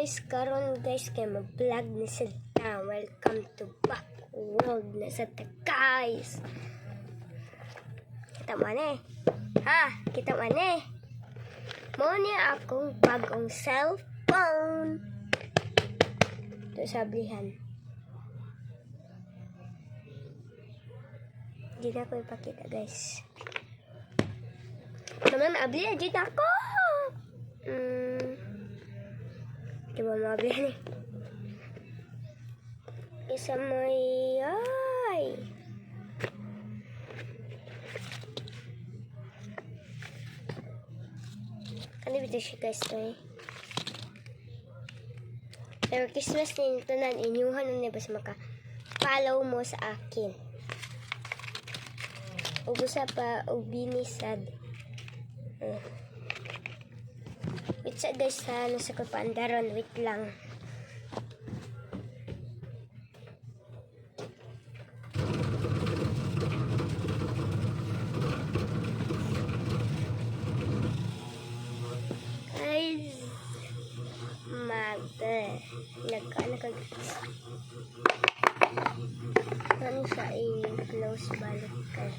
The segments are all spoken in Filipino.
guys, karon guys kay mag-vlog na sila. Welcome to back world na sa guys. Kita man eh. Ha, kita man eh. Mo niya akong bagong cellphone. Ito sabihan. Hindi na ko ipakita guys. Naman abli na dito ako. Diba mabili? Isa may ay. Ano ba siya guys to eh? Pero Christmas din ito na inyuhan na ba sa maka-follow mo sa akin. Ubusa pa ubinisad. Wait sa guys ha, nasa ko paandaron, wait lang. Guys, ano siya i-close balik kay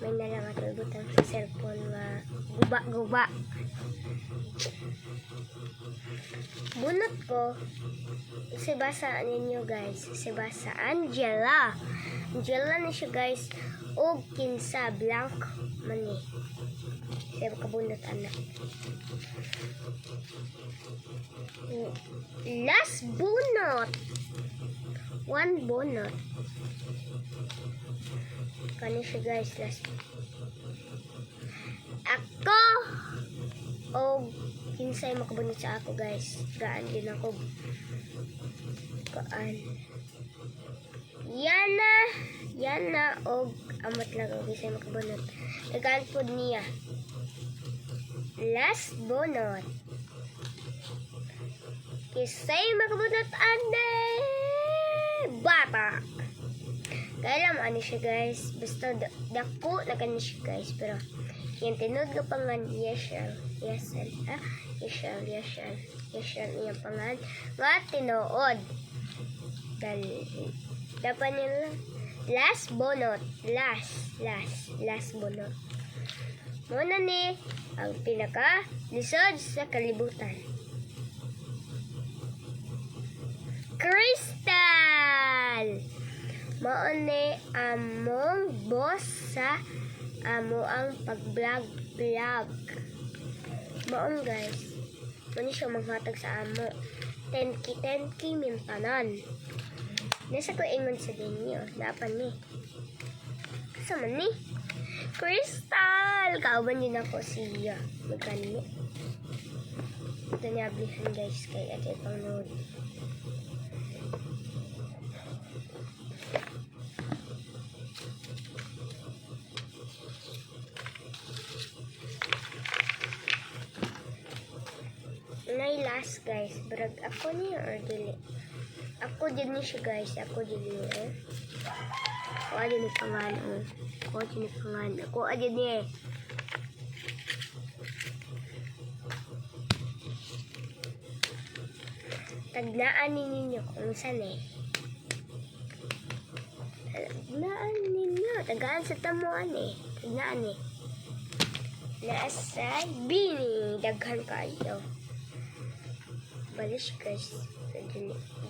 may nalang atulbutan sa cellphone nga guba-guba. Bunot ko si basa ninyo guys, si basa Angela na siya guys o kinsa blank mani siya kabunot anak. Last bunot, one bunot kani siya guys. Last ako o kinsay makabunot sa ako guys. Gaan din ako. Kaan. Yana og amot lang og kinsay makabunot. Nagaan po niya. Last bonot. Kinsay makabunot ande. Bata. Kaya lang ano siya guys. Basta dako na kanya siya guys. Pero yung tinod ko pangan Yeshel yung pangan nga tinuod dapat nila last bonot last bonot muna ni ang pinaka lisod sa kalibutan. Crystal mao ni among boss sa amo ang pag-vlog. Maon guys. Muna siya maghatag sa amo. 10k mintanan. Nasa ko ingon sa dinyo. Dapan ni. Kasama ni. Crystal! Kauban din ako siya. Magkano. Ito niyablihan guys kay Ate Pangnood. Nay last guys, brag ako niya or dili. Ako din ni siya guys, ako din niya eh. Ako adin ni pangan oh. Ako adin niya eh. Tagnaan ninyo kung saan eh. Tagnaan ninyo, tagaan sa tamuan eh. Tagnaan eh. Nasa bini, daghan kayo. Balis guys.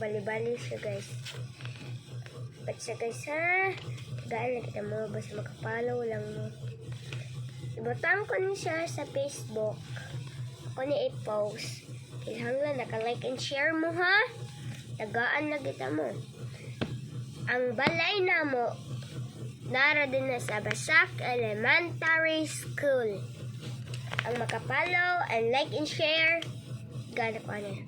Bali-bali siya guys. But siya guys ha. Gaan na kita mo. Basta makapalaw lang mo. Ibutang ko niya siya sa Facebook. Ako niya i-post. Kailangan naka-like and share mo ha. Tagaan na kita mo. Ang balay na mo. Nara din na sa Basak Elementary School. Ang makapalaw and like and share. Gana ko ano.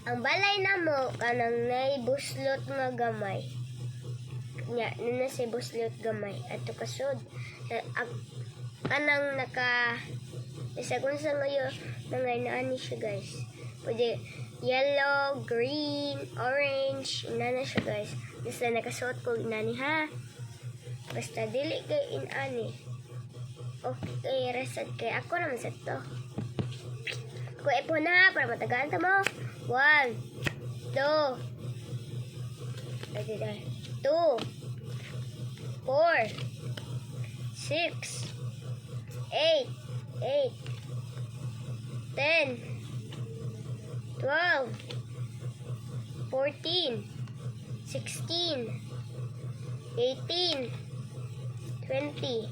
Ang balay na mo kanang naibuslot nga gamay. Nya nana sa buslot gamay ato kasud. Kanang naka isa kun sa ngayon nangay naani siya guys. Pwede yellow, green, orange, nana siya guys. Basta nakasuot ko inani ha. Basta dili kay inani. Okay, resad kay ako naman sa to. ko ipon ha, para matagaan ta mo. 1, 2, 2, 4, 6, 8, 10, 12, 14, 16, 18, 20,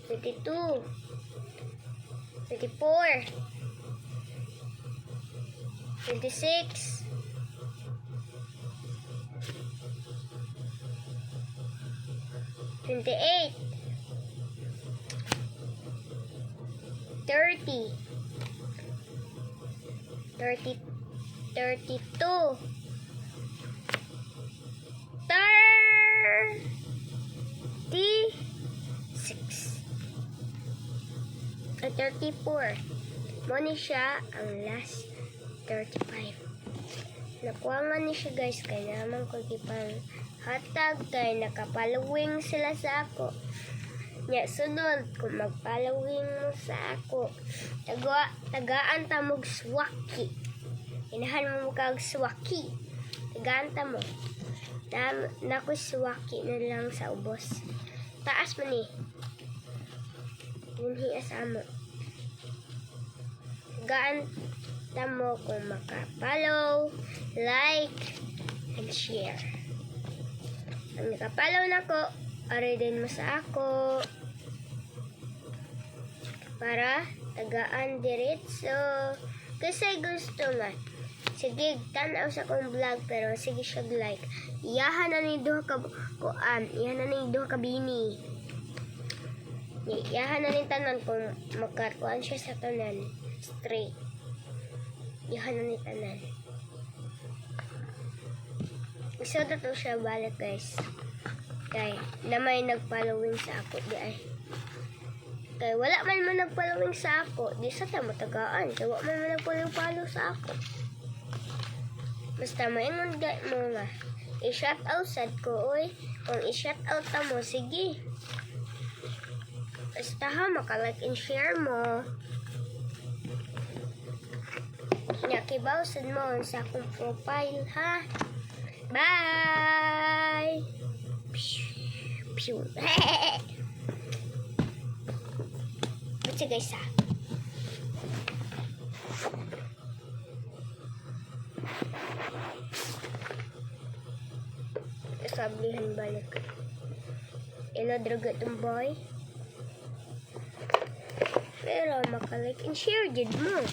22, 24, 26, 28, 30, 32, 36, at 34. Muna siya ang last 35. Nakuha nga ni siya guys, kaya naman ko kipang hatag kay nakapalawing sila sa ako. Nya sunod kung magpalawing mo sa ako, tagaan ta mog swaki. Inahan mo kag swaki. Tagaan ta mo. Naku swaki na lang sa ubos. Taas mo ni. Hinhias amo. Tagaan ta mo kung makapollow, like, and share. Ang nakapollow na ko, aray din mo sa ako. Para tagaan diretso. Kasi gusto nga. Sige, tanaw sa kong vlog, pero sige siya like. Iyahan na ni duha ka kuan. Iyahan na ni duha ka bini. Iyahan na ni tanan kung magkakuan siya sa tanan. Straight. Iyahan na ni tanan. Gusto na to siya balik guys. Kay na may nag-following sa ako di ay. Kay wala man nag-following sa ako, di sa ta matagaan. Kay wala man nag-follow sa ako. Basta maingon mo nga. I-shout out sad ko oy. Kung i-shout out ta mo, sige. Basta ha, maka-like and share mo. Nakibaw sad mo sa akong profile ha. Bye! Pew! Ba't guys ha? Sablihan balik. Iladraga itong boy. Pero maka-like and share did mo.